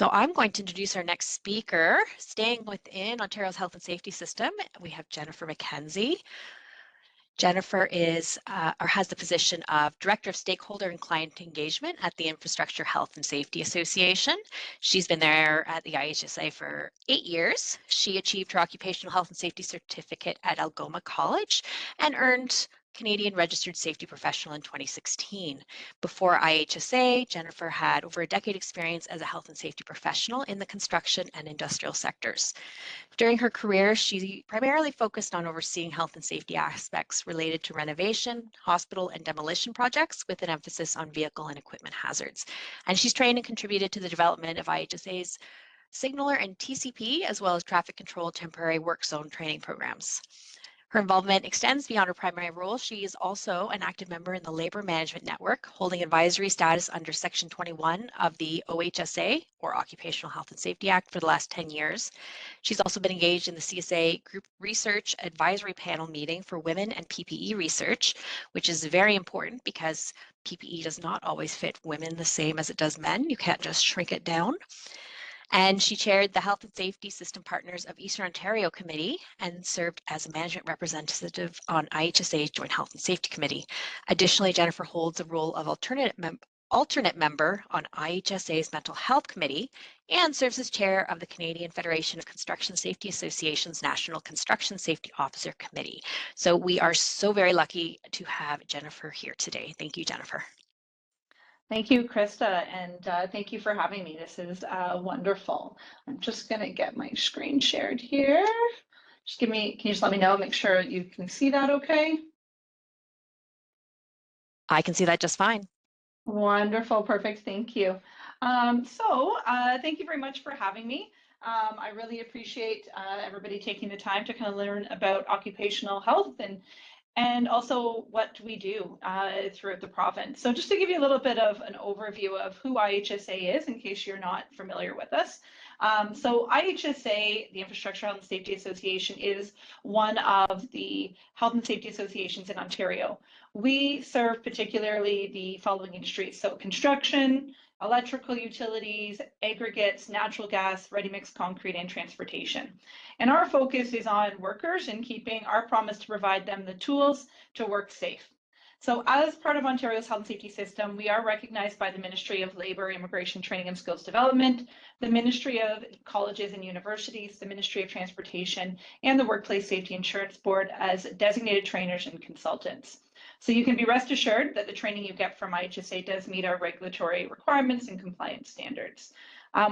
So I'm going to introduce our next speaker. Staying within Ontario's health and safety system, we have Jennifer Mckenzie. Jennifer is or has the position of Director of Stakeholder and Client Engagement at the Infrastructure Health and Safety Association. She's been there at the IHSA for 8 years. She achieved her Occupational Health and Safety Certificate at Algoma College and earned Canadian Registered Safety Professional in 2016. Before IHSA, Jennifer had over a decade experience as a health and safety professional in the construction and industrial sectors. During her career, she primarily focused on overseeing health and safety aspects related to renovation, hospital, and demolition projects with an emphasis on vehicle and equipment hazards. And she's trained and contributed to the development of IHSA's signaler and TCP, as well as traffic control temporary work zone training programs. Her involvement extends beyond her primary role. She is also an active member in the Labour Management Network, holding advisory status under Section 21 of the OHSA, or Occupational Health and Safety Act, for the last 10 years. She's also been engaged in the CSA Group Research Advisory Panel meeting for women and PPE research, which is very important because PPE does not always fit women the same as it does men. You can't just shrink it down. And she chaired the Health and Safety System Partners of Eastern Ontario Committee and served as a management representative on IHSA's Joint Health and Safety Committee. Additionally, Jennifer holds the role of alternate member on IHSA's Mental Health Committee and serves as chair of the Canadian Federation of Construction Safety Association's National Construction Safety Officer Committee. So we are so very lucky to have Jennifer here today. Thank you, Jennifer. Thank you, Krista, and thank you for having me. This is wonderful. I'm just going to get my screen shared here. Can you just let me know, make sure you can see that okay? I can see that just fine. Wonderful, perfect, thank you. Thank you very much for having me. I really appreciate everybody taking the time to kind of learn about occupational health and also what we do throughout the province. So just to give you a little bit of an overview of who IHSA is, in case you're not familiar with us. So IHSA, the Infrastructure Health and Safety Association, is one of the health and safety associations in Ontario. We serve particularly the following industries: so construction, electrical utilities, aggregates, natural gas, ready-mix concrete, and transportation. And our focus is on workers and keeping our promise to provide them the tools to work safe. So as part of Ontario's health and safety system, we are recognized by the Ministry of Labour, Immigration, Training and Skills Development, the Ministry of Colleges and Universities, the Ministry of Transportation, and the Workplace Safety Insurance Board as designated trainers and consultants. So you can be rest assured that the training you get from IHSA does meet our regulatory requirements and compliance standards.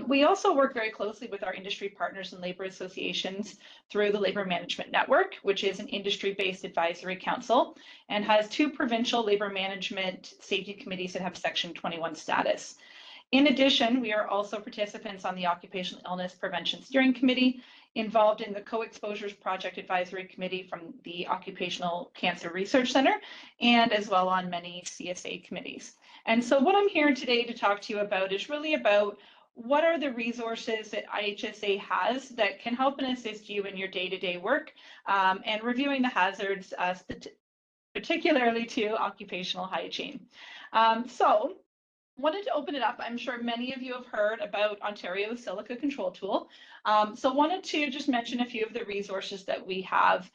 We also work very closely with our industry partners and labor associations through the Labour Management Network, which is an industry-based advisory council and has 2 provincial labor management safety committees that have Section 21 status. In addition, we are also participants on the Occupational Illness Prevention Steering Committee, involved in the Co-Exposures Project Advisory Committee from the Occupational Cancer Research Center, and as well on many CSA committees. And so what I'm here today to talk to you about is really about what are the resources that IHSA has that can help and assist you in your day-to-day work, and reviewing the hazards, particularly to occupational hygiene. Wanted to open it up. I'm sure many of you have heard about Ontario's silica control tool. So wanted to just mention a few of the resources that we have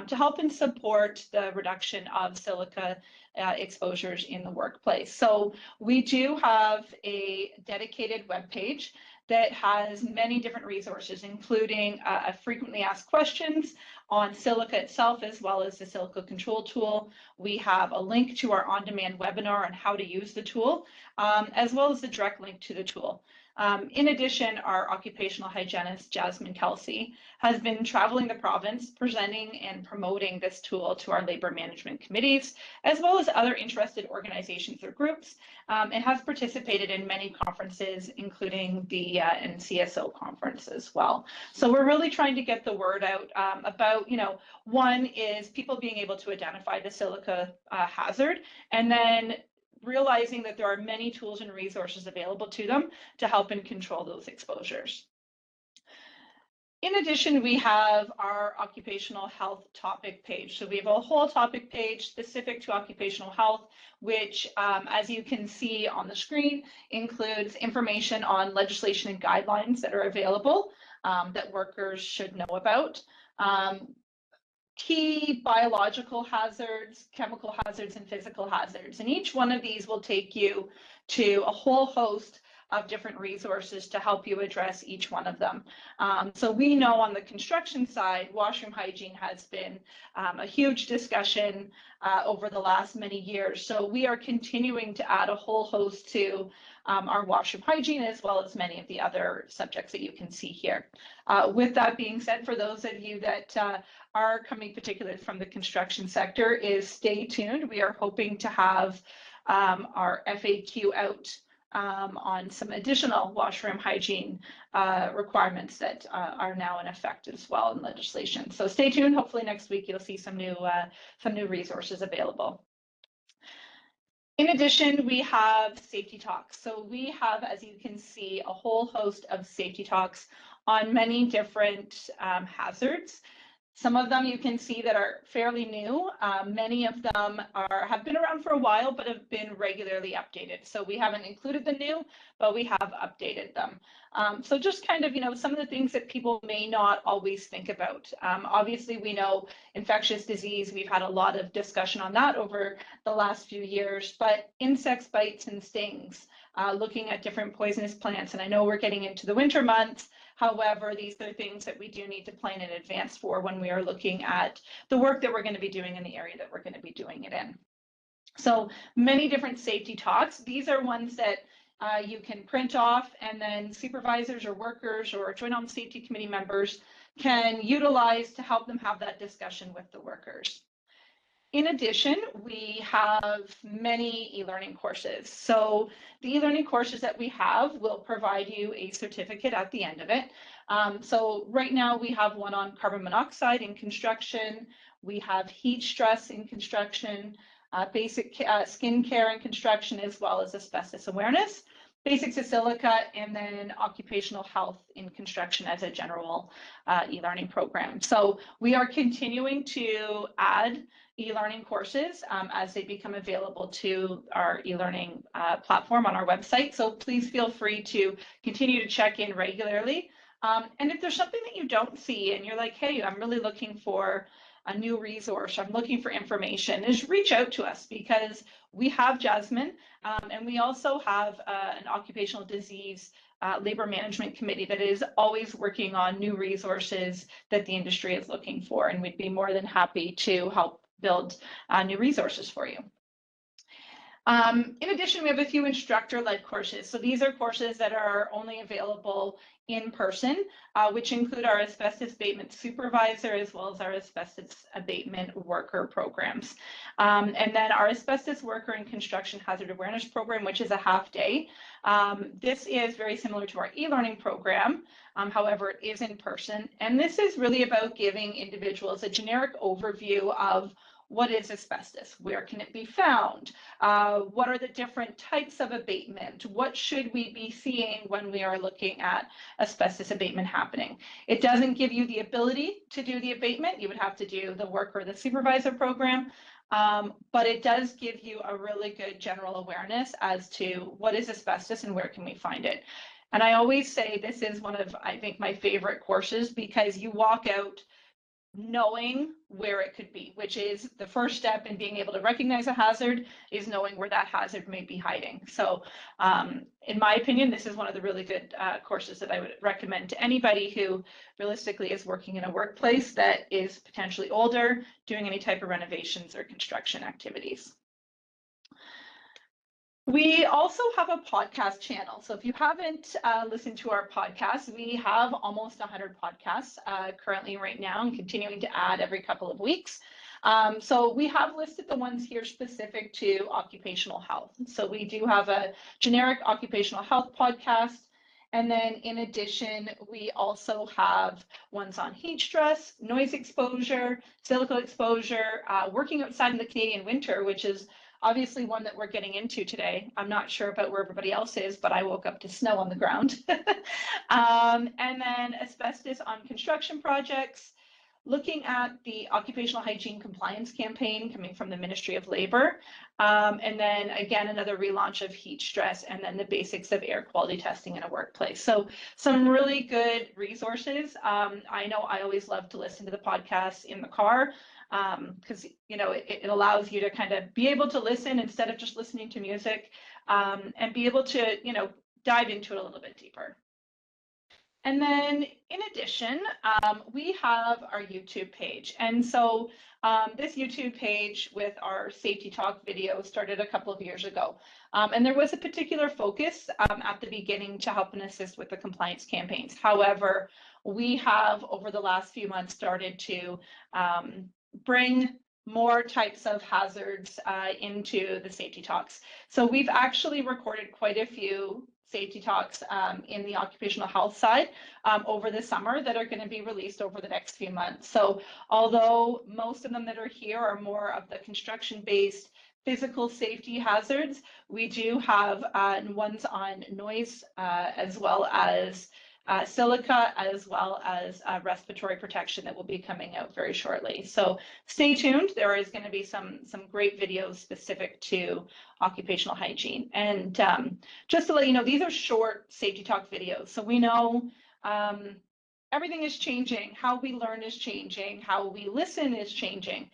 to help and support the reduction of silica exposures in the workplace. So we do have a dedicated webpage that has many different resources, including frequently asked questions on silica itself, as well as the silica control tool. We have a link to our on-demand webinar on how to use the tool, as well as the direct link to the tool. In addition, our occupational hygienist, Jasmine Kelsey, has been traveling the province, presenting and promoting this tool to our labor management committees, as well as other interested organizations or groups, and has participated in many conferences, including the NCSO conference as well. So we're really trying to get the word out about, one is people being able to identify the silica hazard, and then realizing that there are many tools and resources available to them to help and control those exposures. In addition, we have our occupational health topic page. So we have a whole topic page specific to occupational health, which, as you can see on the screen, includes information on legislation and guidelines that are available that workers should know about. Key biological hazards, chemical hazards, and physical hazards. And each one of these will take you to a whole host of different resources to help you address each one of them. So we know on the construction side, washroom hygiene has been a huge discussion over the last many years. So we are continuing to add a whole host to our washroom hygiene, as well as many of the other subjects that you can see here. With that being said, for those of you that are coming particularly from the construction sector, is stay tuned. We are hoping to have our FAQ out on some additional washroom hygiene requirements that are now in effect as well in legislation. So stay tuned. Hopefully next week you'll see some new resources available. In addition, we have safety talks. So we have, as you can see, a whole host of safety talks on many different hazards. Some of them you can see that are fairly new. Many of them have been around for a while, but have been regularly updated. So we haven't included the new, but we have updated them. So just kind of, some of the things that people may not always think about. Obviously, we know infectious disease. We've had a lot of discussion on that over the last few years, but insects, bites, and stings, looking at different poisonous plants. And I know we're getting into the winter months. However, these are things that we do need to plan in advance for when we are looking at the work that we're going to be doing in the area that we're going to be doing it in. So many different safety talks. These are ones that you can print off, and then supervisors or workers or joint on safety committee members can utilize to help them have that discussion with the workers. In addition, we have many e-learning courses. So the e-learning courses that we have will provide you a certificate at the end of it. So right now we have one on carbon monoxide in construction. We have heat stress in construction, basic skin care in construction, as well as asbestos awareness, basics of silica, and then occupational health in construction as a general e-learning program. So we are continuing to add e-learning courses as they become available to our e-learning platform on our website. So please feel free to continue to check in regularly. And if there's something that you don't see and you're like, hey, I'm really looking for a new resource, I'm looking for information, just reach out to us, because we have Jasmine and we also have an occupational disease labor management committee that is always working on new resources that the industry is looking for, and we'd be more than happy to help build new resources for you. In addition, we have a few instructor-led courses. So these are courses that are only available in person, which include our asbestos abatement supervisor, as well as our asbestos abatement worker programs. And then our asbestos worker and construction hazard awareness program, which is a half day. This is very similar to our e-learning program. However, it is in person. And this is really about giving individuals a generic overview of what is asbestos? Where can it be found? What are the different types of abatement? What should we be seeing when we are looking at asbestos abatement happening? It doesn't give you the ability to do the abatement. You would have to do the work or the supervisor program. But it does give you a really good general awareness as to what is asbestos and where can we find it. And I always say this is one of, I think, my favorite courses, because you walk out knowing where it could be, which is the first step in being able to recognize a hazard, is knowing where that hazard may be hiding. So in my opinion, this is one of the really good courses that I would recommend to anybody who realistically is working in a workplace that is potentially older, doing any type of renovations or construction activities. We also have a podcast channel. So if you haven't listened to our podcast, we have almost 100 podcasts currently right now, and continuing to add every couple of weeks. So we have listed the ones here specific to occupational health. So we do have a generic occupational health podcast. And then in addition, we also have ones on heat stress, noise exposure, silica exposure, working outside in the Canadian winter, which is obviously one that we're getting into today. I'm not sure about where everybody else is, but I woke up to snow on the ground. And then asbestos on construction projects, looking at the occupational hygiene compliance campaign coming from the Ministry of Labor, and then again, another relaunch of heat stress, and then the basics of air quality testing in a workplace. So some really good resources. I know I always love to listen to the podcasts in the car, because it allows you to kind of be able to listen instead of just listening to music, and be able to dive into it a little bit deeper. And then in addition, we have our YouTube page. And so this YouTube page with our Safety Talk video started a couple of years ago. And there was a particular focus at the beginning to help and assist with the compliance campaigns. However, we have over the last few months started to bring more types of hazards into the Safety Talks. So we've actually recorded quite a few Safety Talks in the occupational health side over the summer that are going to be released over the next few months. So although most of them that are here are more of the construction-based physical safety hazards, we do have ones on noise as well as silica, as well as respiratory protection that will be coming out very shortly. So stay tuned. There is going to be some great videos specific to occupational hygiene. And just to let you know, these are short Safety Talk videos. So we know everything is changing. How we learn is changing. How we listen is changing.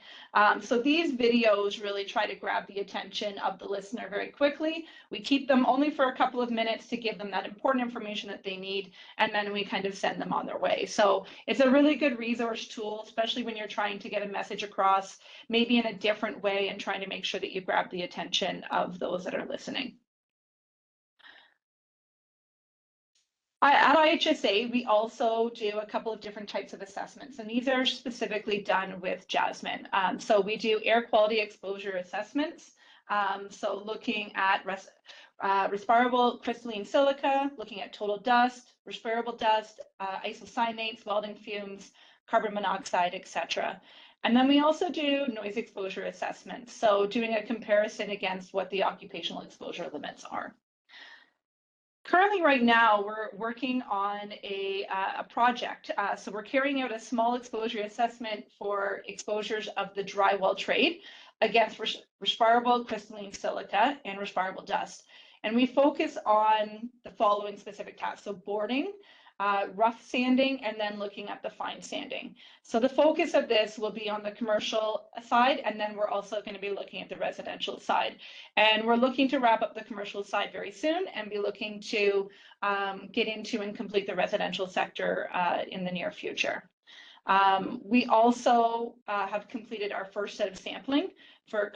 So these videos really try to grab the attention of the listener very quickly. We keep them only for a couple of minutes to give them that important information that they need, and then we kind of send them on their way. So it's a really good resource tool, especially when you're trying to get a message across, maybe in a different way, and trying to make sure that you grab the attention of those that are listening. At IHSA, we also do a couple of different types of assessments, and these are specifically done with Jasmine. So we do air quality exposure assessments. So looking at respirable crystalline silica, looking at total dust, respirable dust, isocyanates, welding fumes, carbon monoxide, etc. And then we also do noise exposure assessments. So doing a comparison against what the occupational exposure limits are. Currently, right now, we're working on a project. So we're carrying out a small exposure assessment for exposures of the drywall trade against respirable crystalline silica and respirable dust. And we focus on the following specific tasks. So boarding, rough sanding, and then looking at the fine sanding. So the focus of this will be on the commercial side, and then we're also going to be looking at the residential side. And we're looking to wrap up the commercial side very soon and be looking to get into and complete the residential sector in the near future. We also have completed our first set of sampling for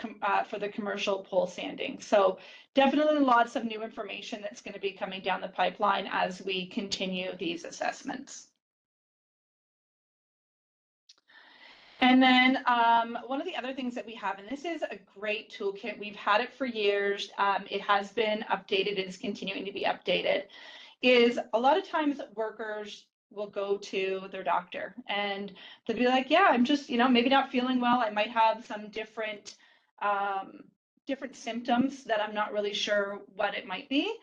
the commercial pole sanding. So definitely lots of new information that's going to be coming down the pipeline as we continue these assessments. And then one of the other things that we have, and this is a great toolkit, we've had it for years, it has been updated, it is continuing to be updated, is a lot of times workers will go to their doctor and they'll be like, yeah, I'm just, maybe not feeling well. I might have some different symptoms that I'm not really sure what it might be.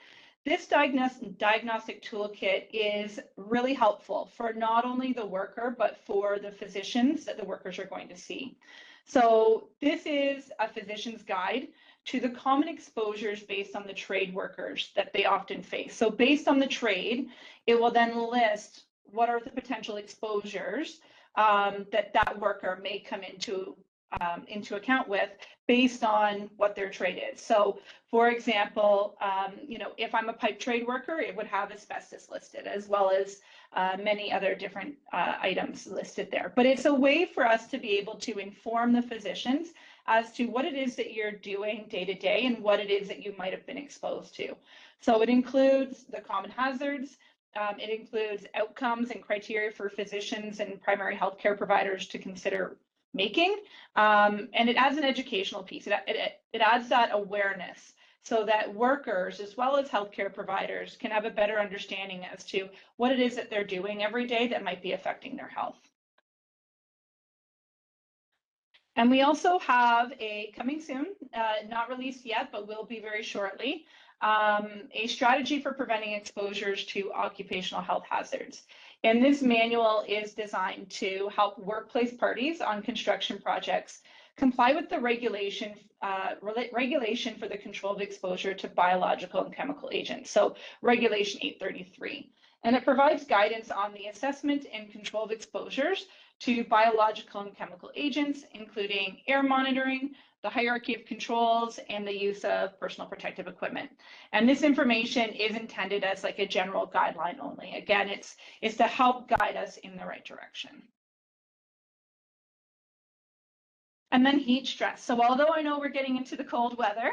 This diagnostic toolkit is really helpful for not only the worker, but for the physicians that the workers are going to see. So this is a physician's guide to the common exposures based on the trade workers that they often face. So based on the trade, it will then list what are the potential exposures that worker may come into account with based on what their trade is. So for example, if I'm a pipe trade worker, it would have asbestos listed, as well as many other different items listed there. But it's a way for us to be able to inform the physicians as to what it is that you're doing day to day and what it is that you might have been exposed to. So it includes the common hazards, it includes outcomes and criteria for physicians and primary healthcare providers to consider making, and it adds an educational piece. It adds that awareness so that workers as well as healthcare providers can have a better understanding as to what it is that they're doing every day that might be affecting their health. And we also have coming soon, not released yet, but will be very shortly, a strategy for preventing exposures to occupational health hazards. And this manual is designed to help workplace parties on construction projects comply with the regulation for the control of exposure to biological and chemical agents. So Regulation 833. And it provides guidance on the assessment and control of exposures to biological and chemical agents, including air monitoring, the hierarchy of controls, and the use of personal protective equipment. And this information is intended as like a general guideline only. Again, it's to help guide us in the right direction. And then heat stress. So although I know we're getting into the cold weather,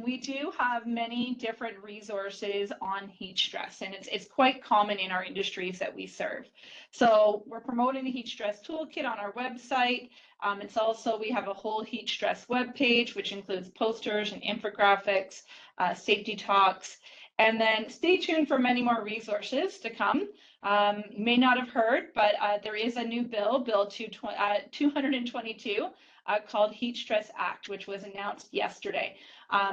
we do have many different resources on heat stress, and it's quite common in our industries that we serve. So we're promoting the heat stress toolkit on our website. It's also, we have a whole heat stress webpage, which includes posters and infographics, safety talks, and then stay tuned for many more resources to come. You may not have heard, but there is a new bill, Bill 222, called Heat Stress Act, which was announced yesterday.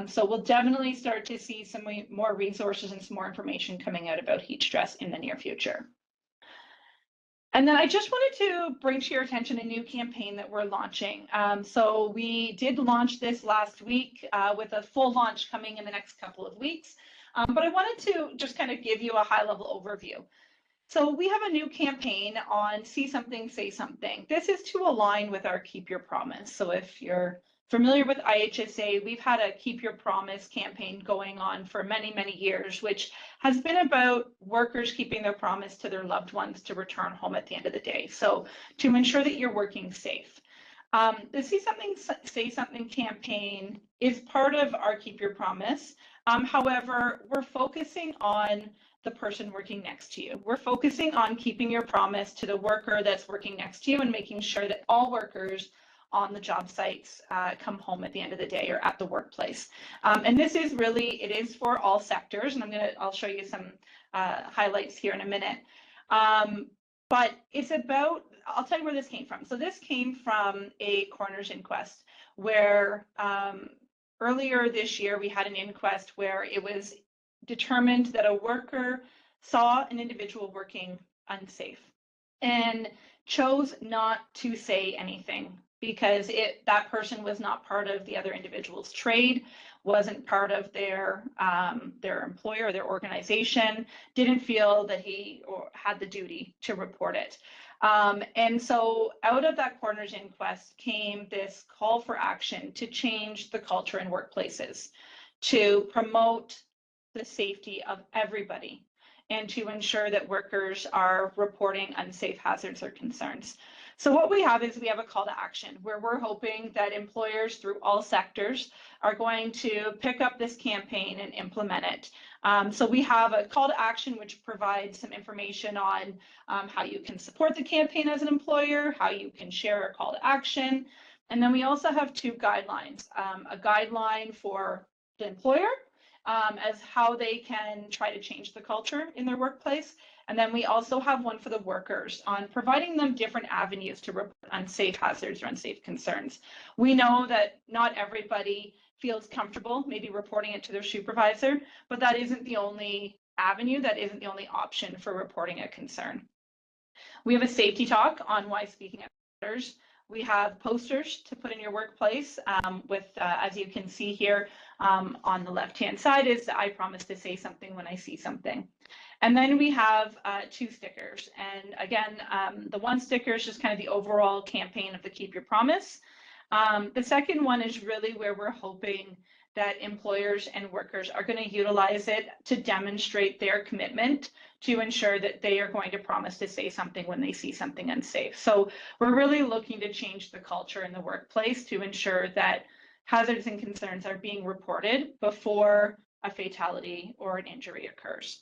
So we'll definitely start to see some more resources and some more information coming out about heat stress in the near future. And then I just wanted to bring to your attention a new campaign that we're launching. So we did launch this last week with a full launch coming in the next couple of weeks. But I wanted to just kind of give you a high-level overview. So we have a new campaign on See Something, Say Something. This is to align with our Keep Your Promise. So if you're familiar with IHSA, we've had a Keep Your Promise campaign going on for many, many years, which has been about workers keeping their promise to their loved ones to return home at the end of the day. So to ensure that you're working safe. The See Something, Say Something campaign is part of our Keep Your Promise. However, we're focusing on the person working next to you. We're focusing on keeping your promise to the worker that's working next to you and making sure that all workers on the job sites come home at the end of the day or at the workplace. And this is really, it is for all sectors, and I'll show you some highlights here in a minute. But it's about, I'll tell you where this came from. So this came from a coroner's inquest where earlier this year we had an inquest where it was determined that a worker saw an individual working unsafe and chose not to say anything because that person was not part of the other individual's trade, wasn't part of their employer or their organization, didn't feel that he had the duty to report it. And so out of that coroner's inquest came this call for action to change the culture in workplaces, to promote the safety of everybody, and to ensure that workers are reporting unsafe hazards or concerns. So what we have is we have a call to action where we're hoping that employers through all sectors are going to pick up this campaign and implement it. So we have a call to action which provides some information on how you can support the campaign as an employer, how you can share a call to action. And then we also have two guidelines, a guideline for the employer as how they can try to change the culture in their workplace. And then we also have one for the workers on providing them different avenues to report unsafe hazards or unsafe concerns. We know that not everybody feels comfortable maybe reporting it to their supervisor, but that isn't the only avenue, that isn't the only option for reporting a concern. We have a safety talk on why speaking up matters. We have posters to put in your workplace with, as you can see here on the left-hand side is I promise to say something when I see something. And then we have two stickers. And again, the one sticker is just kind of the overall campaign of the Keep Your Promise. The second one is really where we're hoping that employers and workers are going to utilize it to demonstrate their commitment to ensure that they are going to promise to say something when they see something unsafe. So we're really looking to change the culture in the workplace to ensure that hazards and concerns are being reported before a fatality or an injury occurs.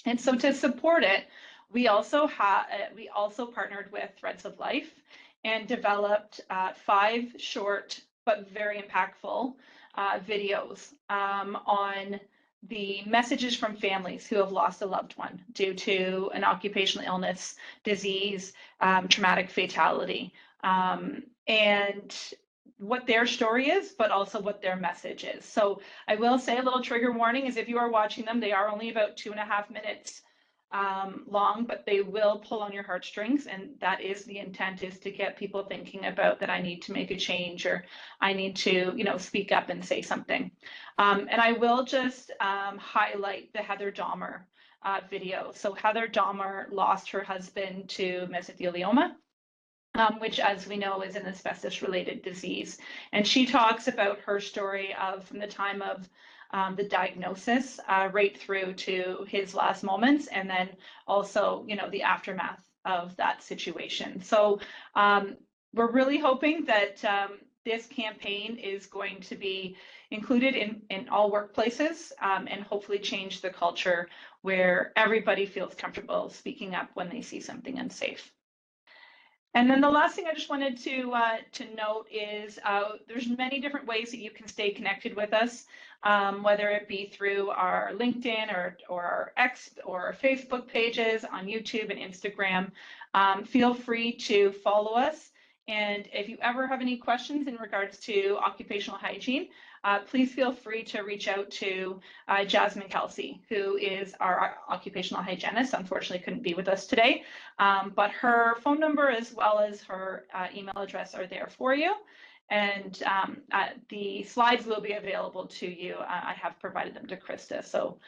And so to support it, we also partnered with Threads of Life and developed 5 short but very impactful videos on the messages from families who have lost a loved one due to an occupational illness, disease, traumatic fatality. And what their story is, but also what their message is. So I will say a little trigger warning is if you are watching them, they are only about 2.5 minutes long, but they will pull on your heartstrings. And that is the intent, is to get people thinking about that I need to make a change, or I need to, speak up and say something. And I will just highlight the Heather Dahmer video. So Heather Dahmer lost her husband to mesothelioma. Which, as we know, is an asbestos-related disease. And she talks about her story of from the time of the diagnosis right through to his last moments, and then also, the aftermath of that situation. So we're really hoping that this campaign is going to be included in all workplaces and hopefully change the culture where everybody feels comfortable speaking up when they see something unsafe. And then the last thing I just wanted to note is there's many different ways that you can stay connected with us, whether it be through our LinkedIn or our X or our Facebook pages, on YouTube and Instagram. Feel free to follow us. And if you ever have any questions in regards to occupational hygiene, please feel free to reach out to Jasmine Kelsey, who is our occupational hygienist. Unfortunately, couldn't be with us today, but her phone number as well as her email address are there for you. And the slides will be available to you. I have provided them to Krista, so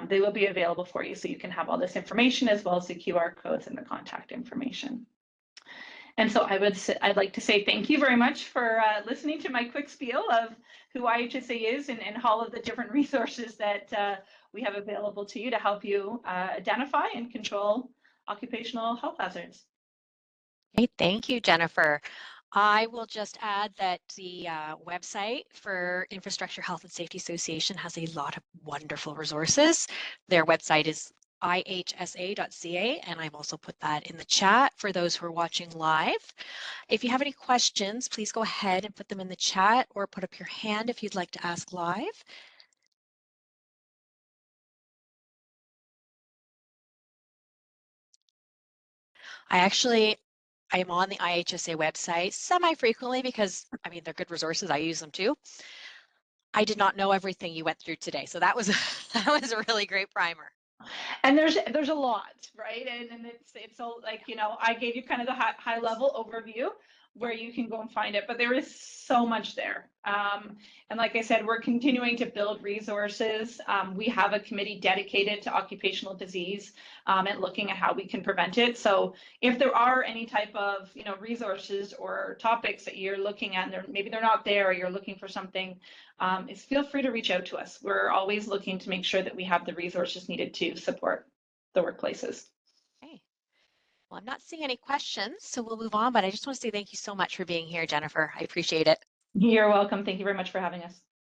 they will be available for you, so you can have all this information as well as the QR codes and the contact information. And so I'd like to say thank you very much for listening to my quick spiel of who IHSA is and all of the different resources that we have available to you to help you identify and control occupational health hazards. Okay, thank you, Jennifer. I will just add that the website for Infrastructure Health and Safety Association has a lot of wonderful resources. Their website is ihsa.ca, and I've also put that in the chat for those who are watching live. If you have any questions, please go ahead and put them in the chat or put up your hand if you'd like to ask live. I am on the IHSA website semi-frequently because, I mean, they're good resources. I use them too. I did not know everything you went through today, so that was that was a really great primer. And there's a lot, right? And it's all like, I gave you kind of the high level overview where you can go and find it, but there is so much there. And like I said, we're continuing to build resources. We have a committee dedicated to occupational disease and looking at how we can prevent it. So if there are any type of, resources or topics that you're looking at, and maybe they're not there, or you're looking for something, is feel free to reach out to us. We're always looking to make sure that we have the resources needed to support the workplaces. Okay. Well, I'm not seeing any questions, so we'll move on, but I just want to say thank you so much for being here, Jennifer. I appreciate it. You're welcome. Thank you very much for having us.